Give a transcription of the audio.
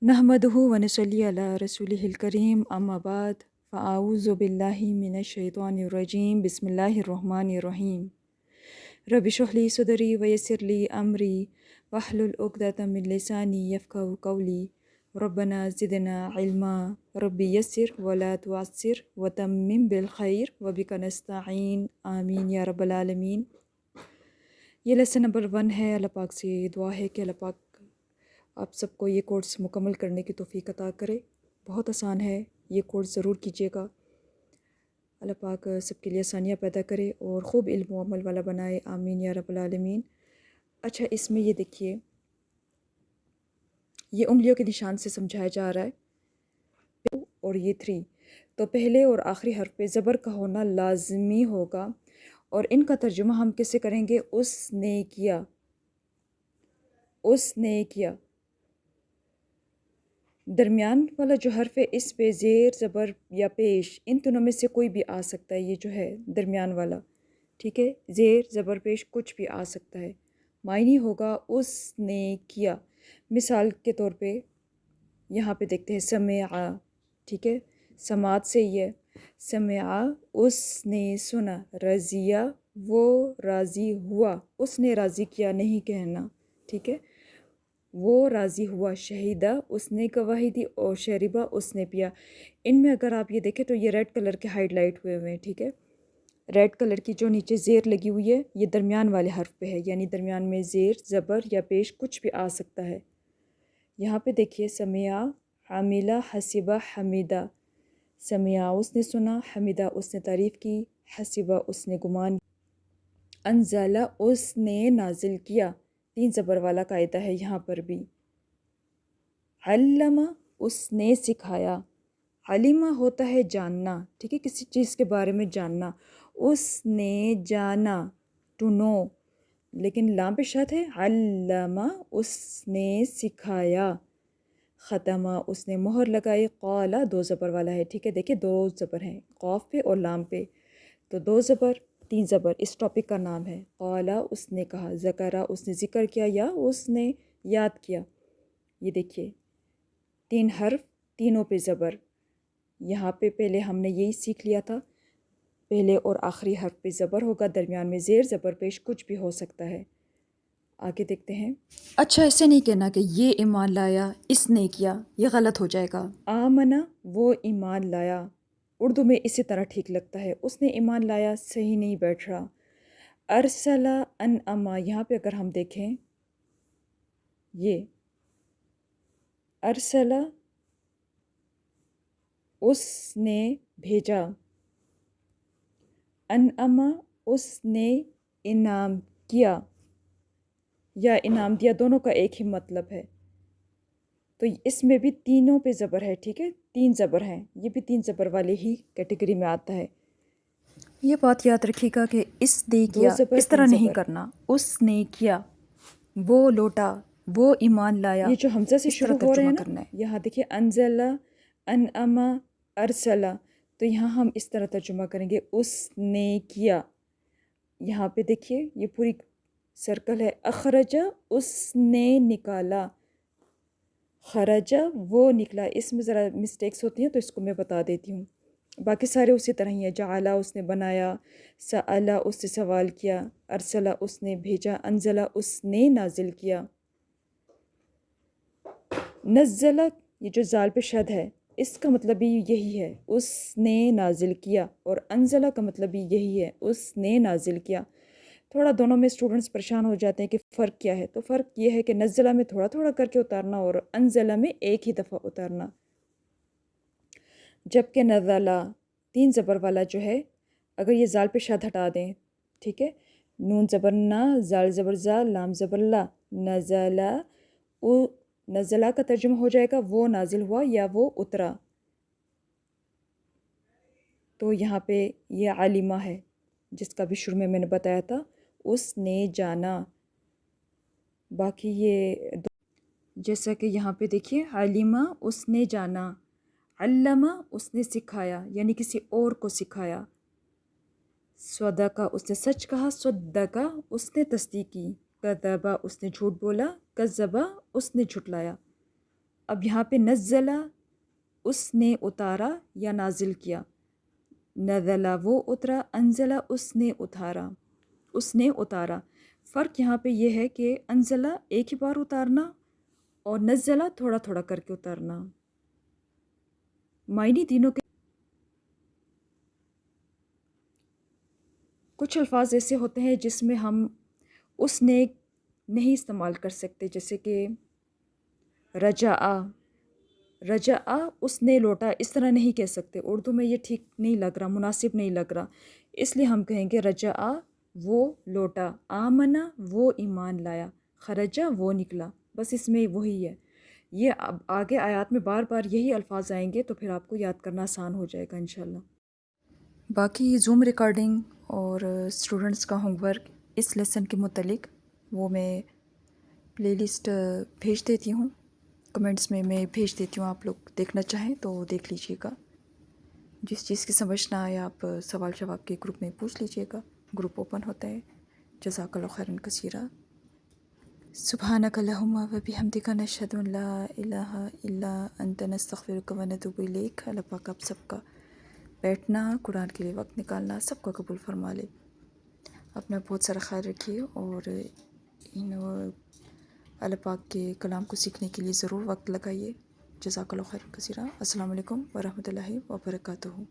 नहमदुहु व नसल्ली अला रसूलिहिल करीम अम्मा बाद फ़अऊज़ु बिल्लाहि मिनश शैतानिर रजीम बिस्मिल्लाहिर रहमानिर रहीम रब्बि इश्रह ली सदरी व यस्सिर ली अमरी वहलुल उक़दतम मिन लिसानी यफ़क़हू क़ौली रब्बना ज़िदना इल्मा रब्बि यस्सिर व ला तुअस्सिर व तम्मिम बिल खैर व बिका नस्तईन आमीन या रब्बल आलमीन। ये लेसन नंबर 1 है। अल्लाह पाक से दुआ है कि अल्लाह पाक आप सबको ये कोर्स मुकम्मल करने की तौफ़ीक अता करे। बहुत आसान है, ये कोर्स ज़रूर कीजिएगा। अल्लाह पाक सबके लिए आसानियाँ पैदा करे और ख़ूब इल्म व अमल वाला बनाए, आमीन या रब्बल आलमीन। अच्छा, इसमें ये देखिए, ये उंगलियों के निशान से समझाया जा रहा है और ये 3। तो पहले और आखिरी हर्फ पे ज़बर का होना लाज़मी होगा और इनका तर्जुमा हम कैसे करेंगे? उसने किया, उसने किया। दरमियान वाला जो हर्फ है इस पे ज़ेर ज़बर या पेश इन तीनों में से कोई भी आ सकता है। ये जो है दरमियान वाला, ठीक है, ज़ेर ज़बर पेश कुछ भी आ सकता है। मायनी होगा उसने किया। मिसाल के तौर पे यहाँ पे देखते हैं समेआ, ठीक है, समात से ये समेआ उसने सुना, रज़िया वो राज़ी हुआ, उसने राज़ी किया नहीं कहना, ठीक है, वो राज़ी हुआ। शहीदा उसने गवाही दी और शरीबा उसने पिया। इनमें अगर आप ये देखें तो ये रेड कलर के हाईलाइट हुए हुए हैं, ठीक है। रेड कलर की जो नीचे ज़ेर लगी हुई है ये दरमियान वाले हर्फ पे है, यानी दरमियान में ज़ेर ज़बर या पेश कुछ भी आ सकता है। यहाँ पे देखिए समिया हामिला हसीबा हमीदा। समिया उसने सुना, हमीदा उसने तारीफ़ की, हसीबा उसने गुमान, अनज़ला उसने नाजिल किया। 3 ज़बर वाला कायदा है यहाँ पर भी। अल्लमा उसने सिखाया। अलिमा होता है जानना, ठीक है, किसी चीज़ के बारे में जानना। उसने जाना, टू नो, लेकिन लाम पे शर्त है। अल्लमा उसने सिखाया। ख़तमा उसने मोहर लगाई। क़ाला 2 ज़बर वाला है, ठीक है, देखिए 2 ज़बर हैं क़ाफ पे और लाम पे, तो 2 ज़बर 3 ज़बर इस टॉपिक का नाम है। क़ाला उसने कहा, ज़करा उसने ज़िक्र किया या उसने याद किया। ये देखिए 3 हर्फ, तीनों पे ज़बर। यहाँ पे पहले हमने यही सीख लिया था, पहले और आखिरी हर्फ पे ज़बर होगा, दरमियान में ज़ेर ज़बर पेश कुछ भी हो सकता है। आगे देखते हैं। अच्छा, ऐसे नहीं कहना कि ये ईमान लाया इसने किया, ये गलत हो जाएगा। आमना वो ईमान लाया, उर्दू में इसी तरह ठीक लगता है। उसने ईमान लाया सही नहीं बैठ रहा। अरसला अन अमा, यहाँ पे अगर हम देखें ये अरसला उसने भेजा, अनअमा उसने इनाम किया या इनाम दिया, दोनों का एक ही मतलब है। तो इसमें भी तीनों पे ज़बर है, ठीक है, 3 ज़बर हैं, ये भी 3 ज़बर वाले ही कैटेगरी में आता है। ये बात याद रखिएगा कि इसने किया इस तरह नहीं करना। उसने किया, वो लौटा, वो ईमान लाया, ये जो हमज़ा से शुरू हो रहे हैं ना, यहाँ देखिए अनज़ला अनअमा अरसला, तो यहाँ हम इस तरह तर्जुमा करेंगे उसने किया। यहाँ पे देखिए ये पूरी सर्कल है। अखरजा उसने निकाला, खरजा वो निकला। इसमें ज़रा मिस्टेक्स होती हैं तो इसको मैं बता देती हूँ, बाकी सारे उसी तरह ही है। जाला उसने बनाया, सअला उसने सवाल किया, अरसला उसने भेजा, अनज़ला उसने नाजिल किया। नज़्ज़ला ये जो जाल पे शद है इसका मतलब भी यही है, उसने नाजिल किया, और अनज़ला का मतलब भी यही है, उसने नाजिल किया। थोड़ा दोनों में स्टूडेंट्स परेशान हो जाते हैं कि फ़र्क क्या है, तो फ़र्क ये है कि नज़्ज़ला में थोड़ा थोड़ा करके उतारना और अनज़ला में एक ही दफ़ा उतारना। जबकि नज़ला 3 ज़बर वाला जो है, अगर ये जाल पे शद हटा दें, ठीक है, नून ज़बर ना, जाल ज़बर जा, लाम ज़बर ला, नज़ला नज़ला का तर्जुमा हो जाएगा वो नाजिल हुआ या वो उतरा। तो यहाँ पे ये आलिमा है जिसका भी शुरू में मैंने बताया था, उसने जाना। बाकी ये जैसा कि यहाँ पे देखिए आलिमा उसने जाना, अल्लमा उसने सिखाया यानी किसी और को सिखाया, सदका उसने सच कहा, सद्दका उसने तस्दीक की, कज़बा उसने झूठ बोला, कज़्ज़बा उसने झुटलाया। اب یہاں پہ نزلہ اس نے اتارا یا نازل کیا، نزلہ وہ اترا، انزلہ اس نے اتارا. فرق یہاں پہ یہ ہے کہ انزلہ ایک ہی بار اتارنا اور نزلہ تھوڑا تھوڑا کر کے اتارنا. معنی تینوں کے کچھ الفاظ ایسے ہوتے ہیں جس میں ہم اس نے نہیں استعمال کر سکتے، جیسے کہ رجع اس نے لوٹا، اس طرح نہیں کہہ سکتے. اردو میں یہ ٹھیک نہیں لگ رہا، مناسب نہیں لگ رہا، اس لیے ہم کہیں گے رجع وہ لوٹا، آمنا وہ ایمان لایا، خرجہ وہ نکلا. بس اس میں وہی ہے. یہ اب آگے آیات میں بار بار یہی الفاظ آئیں گے تو پھر آپ کو یاد کرنا آسان ہو جائے گا انشاءاللہ. باقی زوم ریکارڈنگ اور اسٹوڈنٹس کا ہوم ورک اس لیسن کے متعلق وہ میں پلے لسٹ بھیج دیتی ہوں، کمنٹس میں بھیج دیتی ہوں، آپ لوگ دیکھنا چاہیں تو دیکھ لیجئے گا. جس چیز کی سمجھ نہ آئے آپ سوال جواب کے گروپ میں پوچھ لیجئے گا، گروپ اوپن ہوتا ہے. جزاک اللہ خیرا کثیرا. سبحانک اللہم و بحمدک نشہد ان لا الہ الا انت نستغفرک و نتوب الیک. اللہ پاک آپ سب کا بیٹھنا، قرآن کے لیے وقت نکالنا سب کا قبول فرما لے. اپنا بہت سارا خیال رکھیے اور ان اللہ پاک کے کلام کو سیکھنے کے لیے ضرور وقت لگائیے. جزاک اللہ خیر کثیرا. السلام علیکم ورحمۃ اللہ وبرکاتہ.